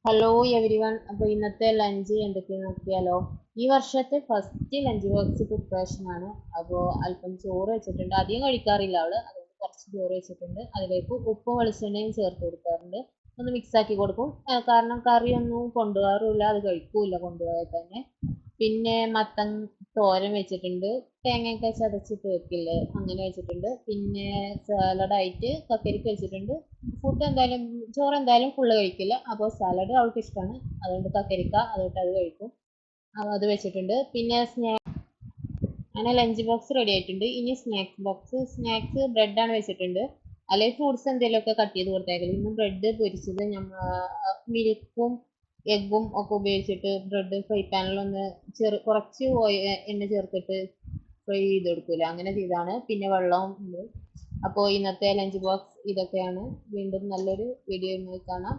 Hello every one. അപ്പോൾ ഇന്നത്തെ lunch എന്തൊക്കെയാണെന്ന് നോക്കിയാലോ. ഈ വർഷത്തെ ഫസ്റ്റ് ലഞ്ച് ബോക്സ് പ്രിപ്പറേഷൻ ആണ്. അപ്പോൾ അല്പം ചോറ് വെച്ചിട്ടുണ്ട്. അധികം കഴിക്കാറില്ല അവള്, അതുകൊണ്ട് കുറച്ച് ചോറ് വെച്ചിട്ടുണ്ട്. അതിലേക്ക് ഉപ്പും വെളിച്ചെണ്ണയും ചേർത്ത് കൊടുക്കാറുണ്ട്. ഒന്ന് മിക്സ് ആക്കി കൊടുക്കും. കാരണം കറിയൊന്നും കൊണ്ടുപോകാറില്ല, അത് കഴിക്കൂല കൊണ്ടുപോയാൽ തന്നെ. പിന്നെ മത്തൻ തോരൻ വെച്ചിട്ടുണ്ട്. തേങ്ങയൊക്കെ ചതച്ചിട്ട് വെക്കില്ലേ, അങ്ങനെ വെച്ചിട്ടുണ്ട്. പിന്നെ സാലഡായിട്ട് കക്കരിക്ക വെച്ചിട്ടുണ്ട്. ഫുഡ് എന്തായാലും ചോറ് എന്തായാലും ഫുള്ള് കഴിക്കില്ല, അപ്പോൾ സാലഡ് അവൾക്ക് ഇഷ്ടമാണ്. അതുകൊണ്ട് കക്കരിക്ക അതുകൊണ്ട് അത് കഴിക്കും. അത് വെച്ചിട്ടുണ്ട്. പിന്നെ അങ്ങനെ ലഞ്ച് ബോക്സ് റെഡി ആയിട്ടുണ്ട്. ഇനി സ്നാക്സ് ബ്രെഡാണ് വെച്ചിട്ടുണ്ട്. അല്ലെങ്കിൽ ഫ്രൂട്ട്സ് എന്തെങ്കിലുമൊക്കെ കട്ട് ചെയ്ത് കൊടുത്തേക്കല്. ഇന്ന് ബ്രെഡ് പൊരിച്ചത് മിൽക്കും എഗ്ഗും ഒക്കെ ഉപയോഗിച്ചിട്ട് ബ്രെഡ് ഫ്രൈ പാനിലൊന്ന് കുറച്ച് എണ്ണ ചേർത്തിട്ട് ഫ്രൈ ചെയ്ത് കൊടുക്കൂല, അങ്ങനെ ചെയ്താണ്. പിന്നെ വെള്ളവും ഉണ്ട്. അപ്പോൾ ഇന്നത്തെ ലഞ്ച് ബോക്സ് ഇതൊക്കെയാണ്. വീണ്ടും നല്ലൊരു വീഡിയോയുമായി കാണാം.